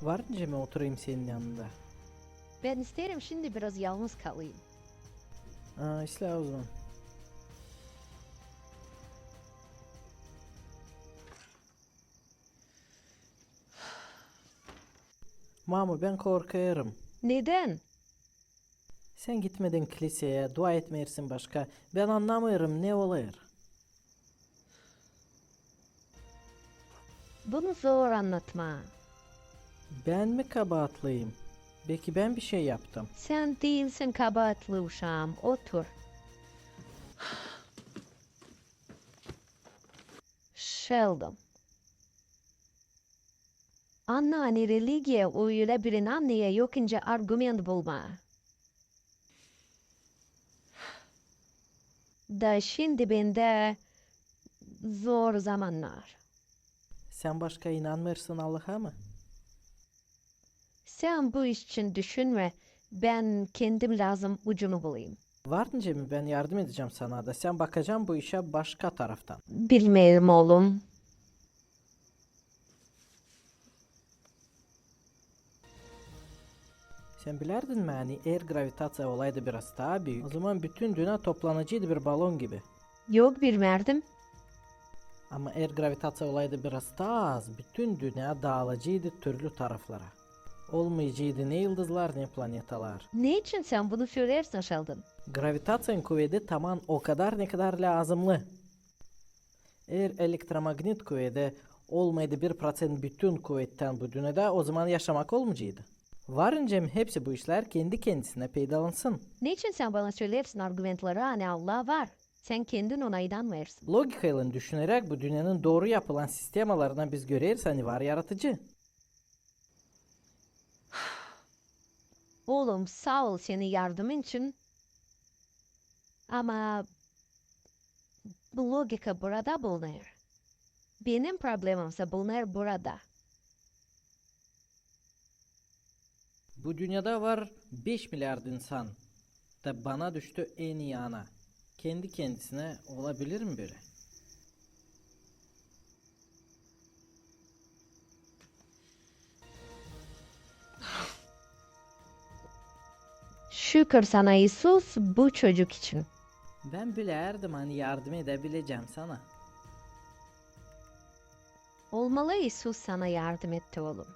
Varınca mı oturayım senin yanında? Ben isterim şimdi biraz yalnız kalayım. İşte o zaman. Mamu ben korkarım. Neden? Sen gitmedin kiliseye, dua etmeyirsin başka. Ben anlamıyorum ne oluyor. Bunu zor anlatma. Ben mi kabahatlıyım? Belki ben bir şey yaptım. Sen değilsin kabahatli uşağım. Otur. Sheldon. Anneanne religiye öyle bir anneye yokunca argüman bulma. Da şimdi bende zor zamanlar. Sen başka inanmıyorsun Allah'a mı? Sen bu iş için düşünme. Ben kendim lazım ucunu bulayım. Varınca mı ben yardım edeceğim sana da sen bakacaksın bu işe başka taraftan. Bilmiyorum oğlum. Sen bilerdin mi hani eğer gravitasyya olaydı biraz daha büyük, o zaman bütün dünya toplanıcıydı bir balon gibi. Yok bilmerdim. Ama eğer gravitasyya olaydı biraz daha az, bütün dünya dağılıcıydı türlü taraflara. Olmayıcıydı ne yıldızlar ne planetalar. Ne için sen bunu söylersin Sheldon? Gravitasyon kuvveti tamam o kadar ne kadar lazımlı. Eğer elektromagnet kuvveti olmaydı 1% bütün kuvvetten bu dünyada o zaman yaşamak olmayacaktı. Varınca hepsi bu işler kendi kendisine peydalansın. Ne için sen bana söylersin argümanları hani Allah var. Sen kendin ona inanmıyorsun. Logikayla düşünerek bu dünyanın doğru yapılan sistemalarından biz görürüz hani var yaratıcı. Oğlum sağ ol senin yardımın için. Ama bu logika burada bulunur. Benim problemimse bulunur burada. Bu dünyada var 5 milyar insan. Da bana düştü en iyi ana. Kendi kendisine olabilir mi böyle? Şükür sana İsus bu çocuk için. Ben bilerdim hani yardım edebileceğim sana. Olmalı İsus sana yardım etti oğlum.